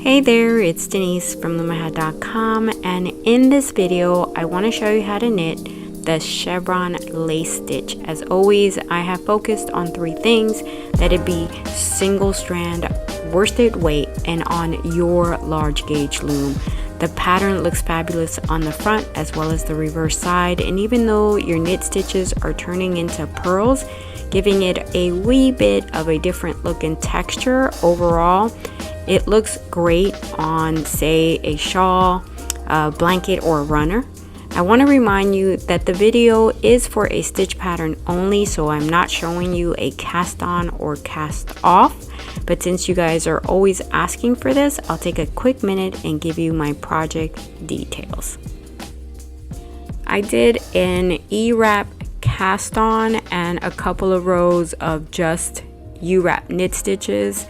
Hey there, it's Denise from LoomaHat.com, and in this video I want to show you how to knit the chevron lace stitch. As always, I have focused on three things: that it be single strand, worsted weight, and on your large gauge loom. The pattern looks fabulous on the front as well as the reverse side, and even though your knit stitches are turning into purls, giving it a wee bit of a different look and texture, overall it looks great on, say, a shawl, a blanket, or a runner. I want to remind you that the video is for a stitch pattern only, so I'm not showing you a cast on or cast off. But since you guys are always asking for this, I'll take a quick minute and give you my project details. I did an eWrap cast on and a couple of rows of just Uwrap knit stitches,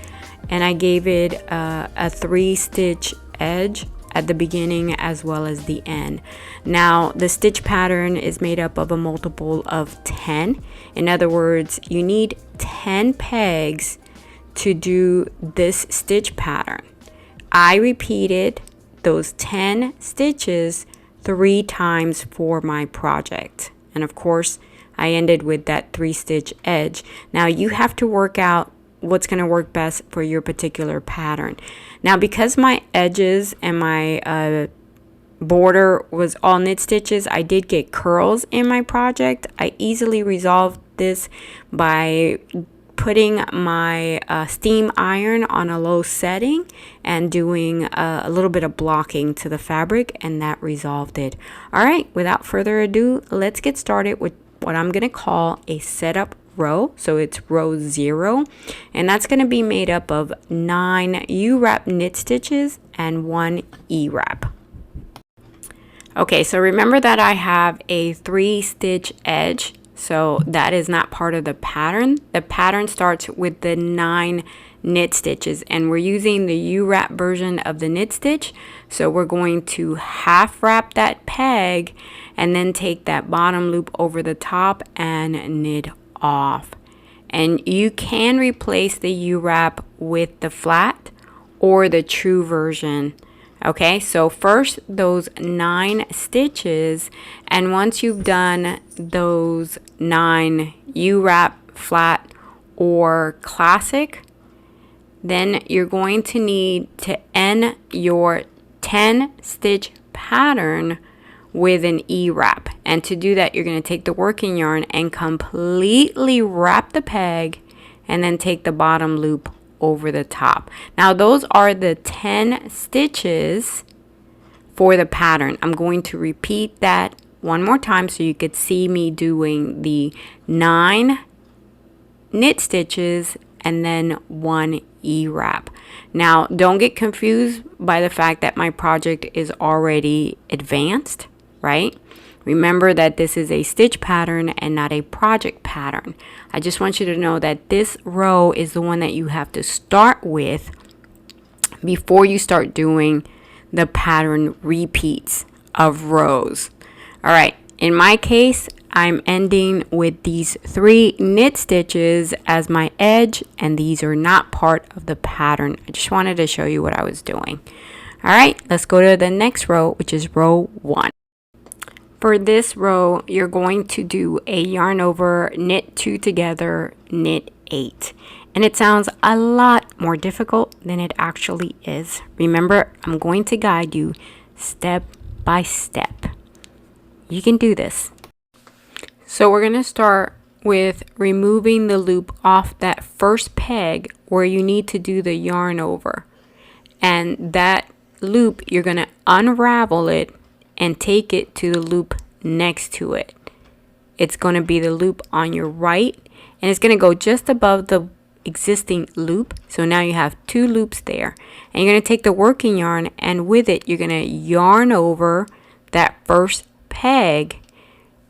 and I gave it a 3-stitch edge at the beginning as well as the end. Now the stitch pattern is made up of a multiple of 10. In other words, you need 10 pegs to do this stitch pattern. I repeated those 10 stitches 3 times for my project, and of course I ended with that 3-stitch edge. Now you have to work out what's going to work best for your particular pattern. Now, because my edges and my border was all knit stitches, I did get curls in my project. I easily resolved this by putting my steam iron on a low setting and doing a little bit of blocking to the fabric, and that resolved it. All right, without further ado, let's get started with what I'm going to call a setup row. So it's row 0, and that's going to be made up of 9 Uwrap knit stitches and 1 eWrap. Okay, so remember that I have a 3-stitch edge, so that is not part of the pattern. The pattern starts with the 9 knit stitches, and we're using the Uwrap version of the knit stitch, so we're going to half wrap that peg and then take that bottom loop over the top and knit off. And you can replace the Uwrap with the flat or the true version. Okay, so first those 9 stitches, and once you've done those 9 Uwrap, flat, or classic, then you're going to need to end your 10 stitch pattern with an eWrap. And to do that, you're going to take the working yarn and completely wrap the peg and then take the bottom loop over the top. Now those are the 10 stitches for the pattern. I'm going to repeat that one more time so you could see me doing the 9 knit stitches and then 1 eWrap. Now don't get confused by the fact that my project is already advanced, right? Remember that this is a stitch pattern and not a project pattern. I just want you to know that this row is the one that you have to start with before you start doing the pattern repeats of rows. All right, in my case, I'm ending with these 3 knit stitches as my edge, and these are not part of the pattern. I just wanted to show you what I was doing. All right, let's go to the next row, which is row 1. For this row, you're going to do a yarn over, knit 2 together, knit 8. And it sounds a lot more difficult than it actually is. Remember, I'm going to guide you step by step. You can do this. So we're going to start with removing the loop off that first peg where you need to do the yarn over. And that loop, you're going to unravel it and take it to the loop next to it. It's going to be the loop on your right, and it's going to go just above the existing loop. So now you have 2 loops there, and you're going to take the working yarn, and with it you're going to yarn over that first peg.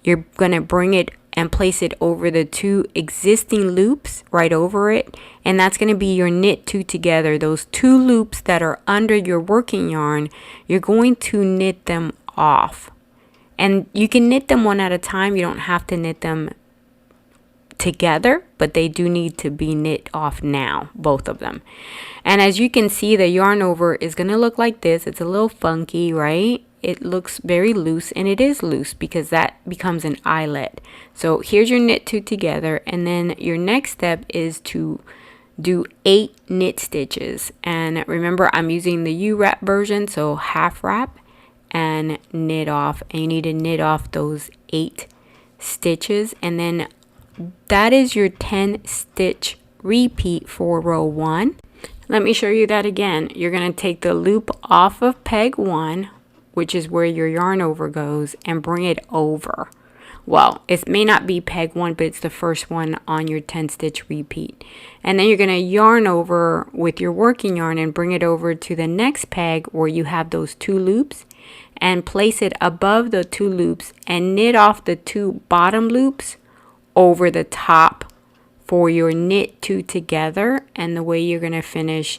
You're going to bring it and place it over the 2 existing loops right over it, and that's going to be your knit 2 together. Those 2 loops that are under your working yarn, you're going to knit them off, and you can knit them one at a time. You don't have to knit them together, but they do need to be knit off now, both of them. And as you can see, the yarn over is going to look like this. It's a little funky, right? It looks very loose, and it is loose because that becomes an eyelet. So here's your knit 2 together, and then your next step is to do 8 knit stitches. And remember, I'm using the Uwrap version, so half wrap and knit off, and you need to knit off those 8 stitches, and then that is your 10 stitch repeat for row 1. Let me show you that again. You're going to take the loop off of peg 1, which is where your yarn over goes, and bring it over. Well, it may not be peg 1, but it's the first one on your 10 stitch repeat. And then you're going to yarn over with your working yarn and bring it over to the next peg where you have those 2 loops, and place it above the 2 loops and knit off the 2 bottom loops over the top for your knit 2 together. And the way you're going to finish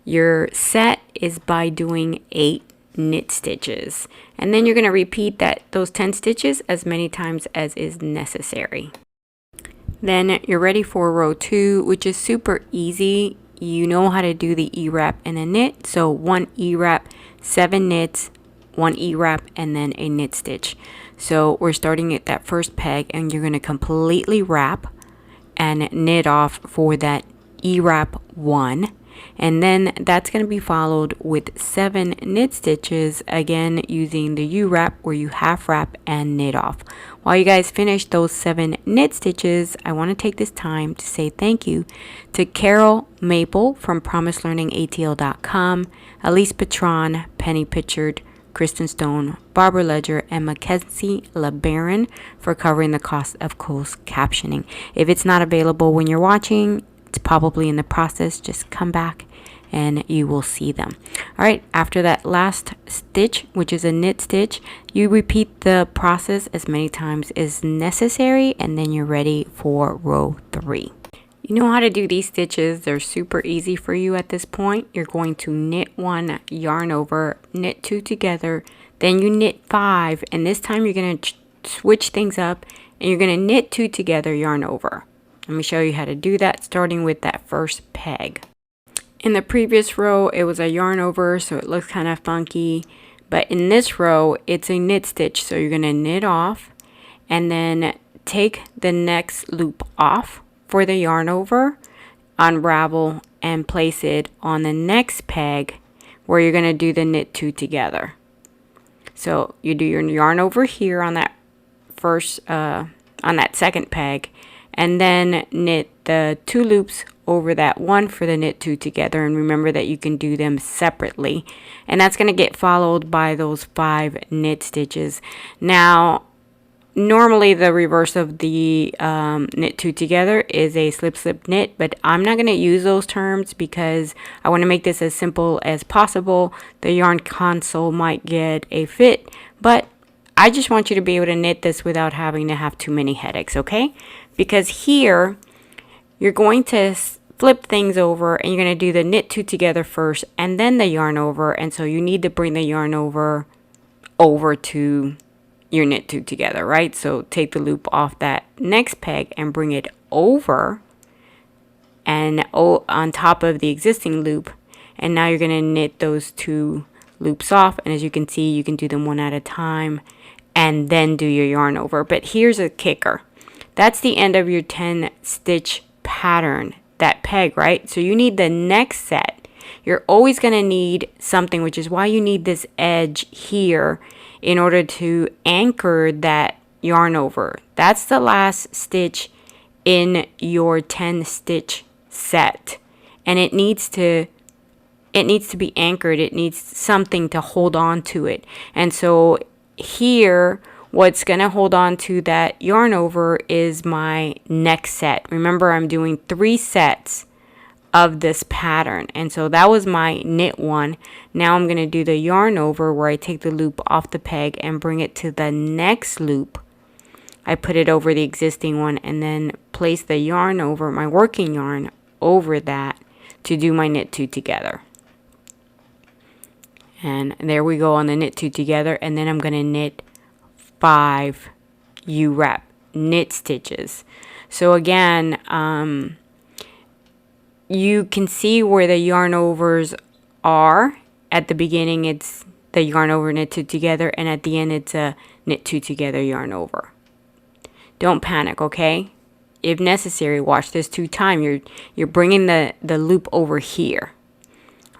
your set is by doing 8 knit stitches, and then you're going to repeat those 10 stitches as many times as is necessary. Then you're ready for row 2, which is super easy. You know how to do the eWrap and a knit, so 1 eWrap, 7 knits, 1 eWrap, and then a knit stitch. So we're starting at that first peg, and you're going to completely wrap and knit off for that eWrap 1. And then that's going to be followed with 7 knit stitches, again using the Uwrap where you half wrap and knit off. While you guys finish those 7 knit stitches, I want to take this time to say thank you to Carol Maple from PromiseLearningATL.com, Elise Patron, Penny Pitchard, Kristen Stone, Barbara Ledger, and Mackenzie LeBaron for covering the cost of closed captioning. If it's not available when you're watching, it's probably in the process. Just come back and you will see them. All right, after that last stitch, which is a knit stitch, you repeat the process as many times as necessary, and then you're ready for row 3. You know how to do these stitches. They're super easy for you at this point. You're going to knit 1, yarn over, knit 2 together, then you knit 5, and this time you're going to switch things up, and you're going to knit 2 together, yarn over. Let me show you how to do that, starting with that first peg. In the previous row, it was a yarn over, so it looks kind of funky. But in this row, it's a knit stitch. So you're going to knit off and then take the next loop off for the yarn over, unravel, and place it on the next peg where you're going to do the knit 2 together. So you do your yarn over here on that second peg, and then knit the 2 loops over that one for the knit 2 together. And remember that you can do them separately, and that's going to get followed by those 5 knit stitches. Now normally the reverse of the knit 2 together is a slip slip knit, but I'm not going to use those terms because I want to make this as simple as possible. The yarn console might get a fit, but I just want you to be able to knit this without having to have too many headaches, okay? Because here you're going to flip things over, and you're going to do the knit 2 together first and then the yarn over, and so you need to bring the yarn over to your knit 2 together, right? So take the loop off that next peg and bring it over and on top of the existing loop, and now you're going to knit those 2 loops off, and as you can see, you can do them one at a time and then do your yarn over. But here's a kicker. That's the end of your 10 stitch pattern, that peg, right? So you need the next set. You're always going to need something, which is why you need this edge here in order to anchor that yarn over. That's the last stitch in your 10 stitch set, and it needs to be anchored. It needs something to hold on to it. And so here, what's going to hold on to that yarn over is my next set. Remember, I'm doing 3 sets of this pattern, and so that was my knit 1. Now I'm going to do the yarn over where I take the loop off the peg and bring it to the next loop. I put it over the existing one and then place the yarn over, my working yarn over that, to do my knit 2 together. And there we go on the knit 2 together, and then I'm going to knit 5 Uwrap knit stitches. So again, you can see where the yarn overs are. At the beginning it's the yarn over knit 2 together, and at the end it's a knit 2 together yarn over. Don't panic, okay? If necessary, watch this 2 times. You're bringing the loop over here,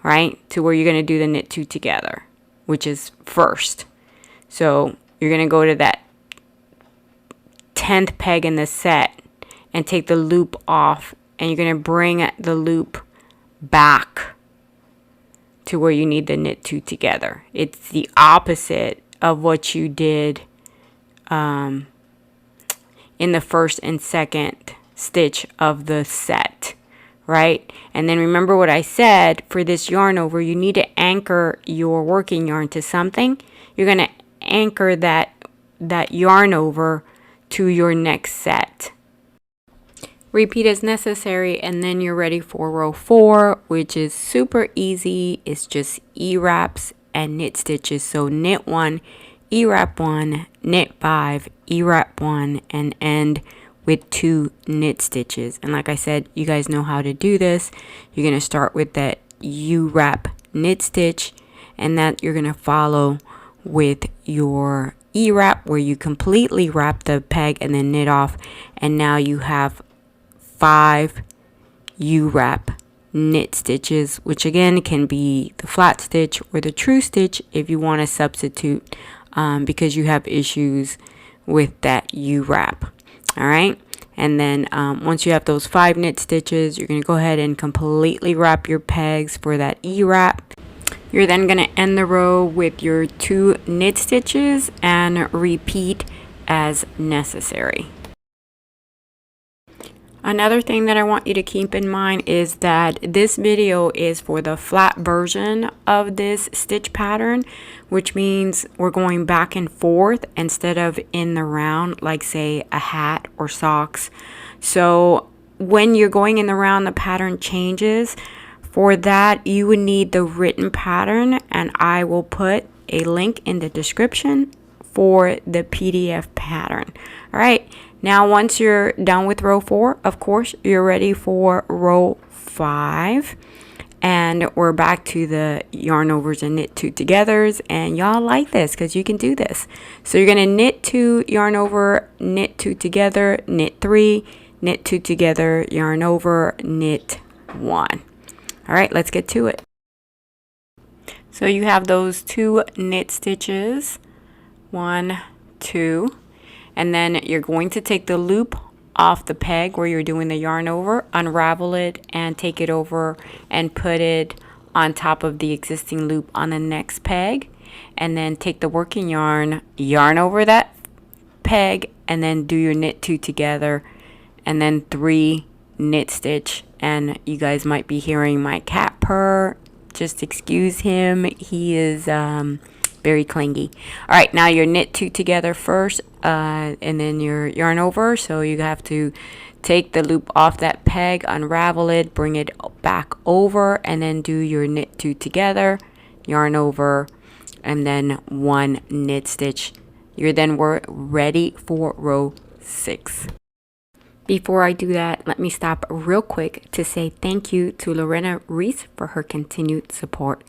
right, to where you're going to do the knit 2 together, which is first. So you're going to go to that 10th peg in the set and take the loop off, and you're going to bring the loop back to where you need the knit 2 together. It's the opposite of what you did in the first and second stitch of the set, right? And then remember what I said, for this yarn over, you need to anchor your working yarn to something. You're going to anchor that yarn over to your next set. Repeat as necessary, and then you're ready for row 4, which is super easy. It's just eWraps and knit stitches. So knit 1, eWrap 1, knit 5, eWrap 1, and end with 2 knit stitches. And like I said, you guys know how to do this. You're going to start with that Uwrap knit stitch, and that you're going to follow with your eWrap, where you completely wrap the peg and then knit off, and now you have 5 Uwrap knit stitches, which again can be the flat stitch or the true stitch if you want to substitute, because you have issues with that Uwrap. All right, and then once you have those 5 knit stitches, you're going to go ahead and completely wrap your pegs for that eWrap. You're then going to end the row with your 2 knit stitches and repeat as necessary. Another thing that I want you to keep in mind is that this video is for the flat version of this stitch pattern, which means we're going back and forth instead of in the round, like say a hat or socks. So when you're going in the round, the pattern changes. For that, you would need the written pattern, and I will put a link in the description for the PDF pattern. All right. Now, once you're done with row 4, of course, you're ready for row 5. And we're back to the yarn overs and knit 2 togethers. And y'all like this because you can do this. So you're going to knit 2, yarn over, knit 2 together, knit 3, knit 2 together, yarn over, knit 1. All right, let's get to it. So you have those 2 knit stitches, 1, 2. And then you're going to take the loop off the peg where you're doing the yarn over, unravel it, and take it over and put it on top of the existing loop on the next peg. And then take the working yarn, yarn over that peg, and then do your knit 2 together, and then 3 knit stitch. And you guys might be hearing my cat purr. Just excuse him. He is very clingy. All right, now your knit 2 together first, and then your yarn over. So you have to take the loop off that peg, unravel it, bring it back over, and then do your knit 2 together, yarn over, and then 1 knit stitch. You're then ready for row 6. Before I do that, let me stop real quick to say thank you to Lorena Reese for her continued support.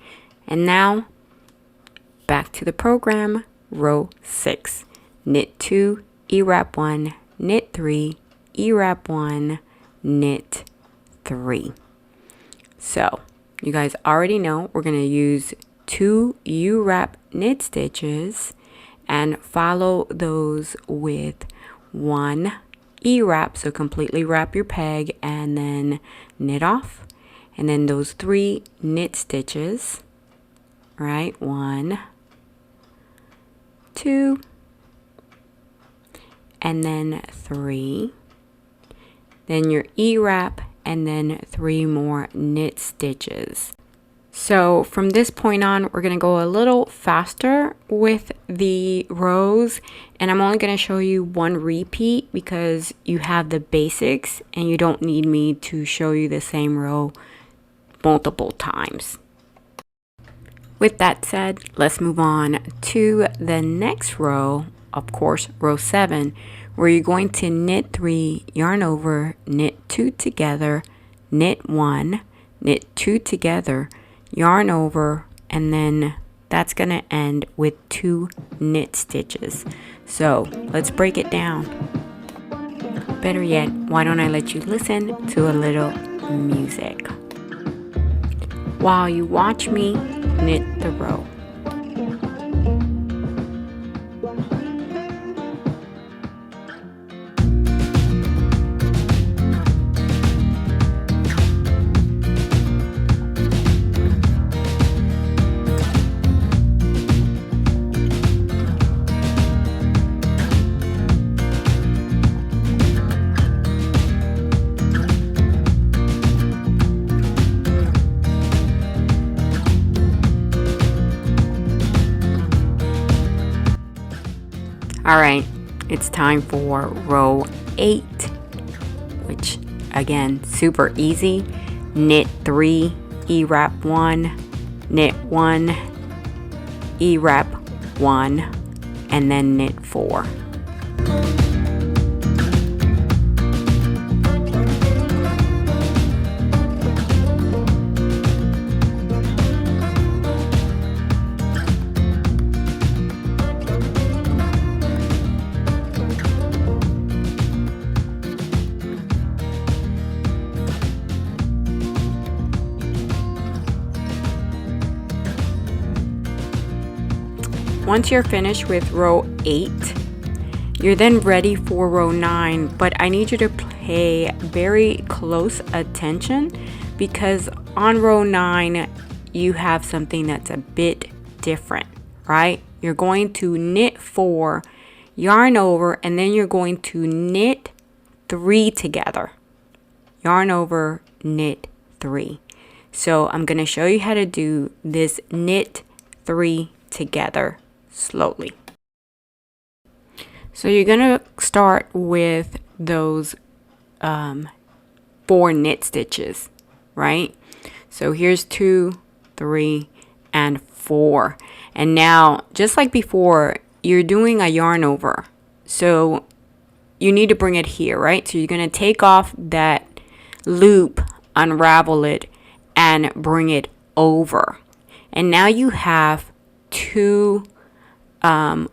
And now, back to the program. Row 6. Knit 2, eWrap 1, knit 3, eWrap 1, knit 3. So, you guys already know we're going to use 2 Uwrap knit stitches and follow those with 1 eWrap. So completely wrap your peg and then knit off. And then those 3 knit stitches, right? 1, 2, and then 3. Then your eWrap, and then 3 more knit stitches. So from this point on, we're going to go a little faster with the rows, and I'm only going to show you 1 repeat because you have the basics and you don't need me to show you the same row multiple times. With that said, let's move on to the next row, of course, row 7, where you're going to knit 3, yarn over, knit 2 together, knit 1, knit 2 together, yarn over, and then that's going to end with 2 knit stitches. So let's break it down. Better yet, why don't I let you listen to a little music while you watch me knit the row. All right, it's time for row 8, which again, super easy. Knit 3, eWrap 1, knit 1, eWrap 1, and then knit 4. Once you're finished with row 8, you're then ready for row 9, but I need you to pay very close attention because on row 9 you have something that's a bit different, right? You're going to knit 4, yarn over, and then you're going to knit 3 together. Yarn over, knit 3. So I'm going to show you how to do this knit 3 together slowly. So you're gonna start with those 4 knit stitches, right? So here's 2, 3, and 4. And now, just like before, you're doing a yarn over. So you need to bring it here, right? So you're gonna take off that loop, unravel it, and bring it over. And now you have 2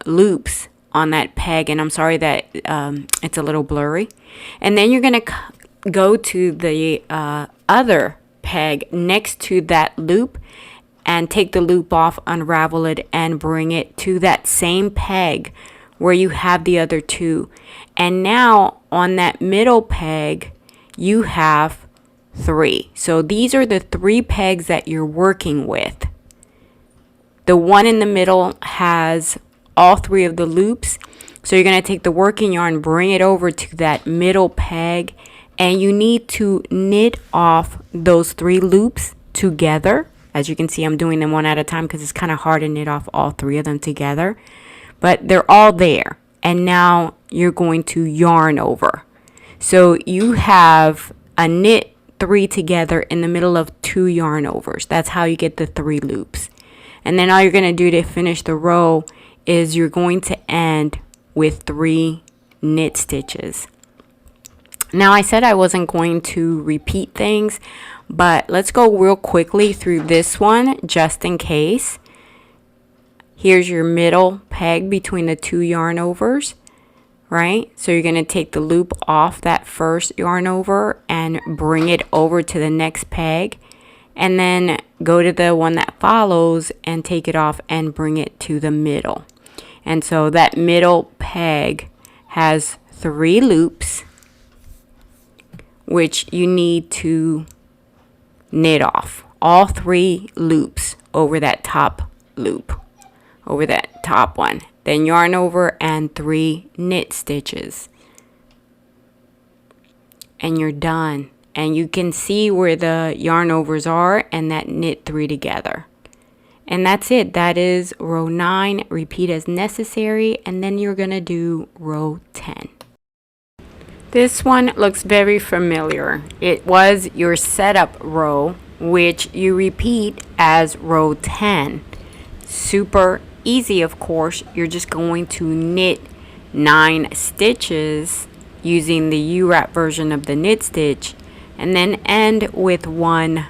loops on that peg, and I'm sorry that it's a little blurry. And then you're going to go to the other peg next to that loop and take the loop off, unravel it, and bring it to that same peg where you have the other 2. And now on that middle peg you have 3. So these are the 3 pegs that you're working with. The one in the middle has all 3 of the loops. So you're going to take the working yarn, bring it over to that middle peg, and you need to knit off those 3 loops together. As you can see, I'm doing them one at a time because it's kind of hard to knit off all 3 of them together. But they're all there. And now you're going to yarn over. So you have a knit 3 together in the middle of 2 yarn overs. That's how you get the 3 loops. And then all you're going to do to finish the row is you're going to end with 3 knit stitches. Now I said I wasn't going to repeat things, but let's go real quickly through this one just in case. Here's your middle peg between the 2 yarn overs, right? So you're going to take the loop off that first yarn over and bring it over to the next peg. And then go to the one that follows and take it off and bring it to the middle. And so that middle peg has 3 loops, which you need to knit off. All 3 loops over that top loop, over that top one. Then yarn over and 3 knit stitches. And you're done. And you can see where the yarn overs are and that knit 3 together. And that's it. That is row 9. Repeat as necessary. And then you're going to do row 10. This one looks very familiar. It was your setup row, which you repeat as row 10. Super easy, of course. You're just going to knit 9 stitches using the Uwrap version of the knit stitch, and then end with 1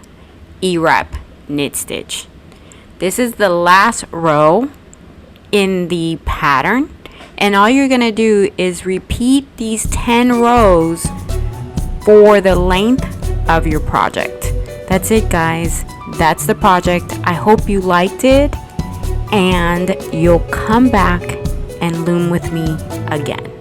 eWrap knit stitch. This is the last row in the pattern, and all you're gonna do is repeat these 10 rows for the length of your project. That's it, guys. That's the project. I hope you liked it, and you'll come back and loom with me again.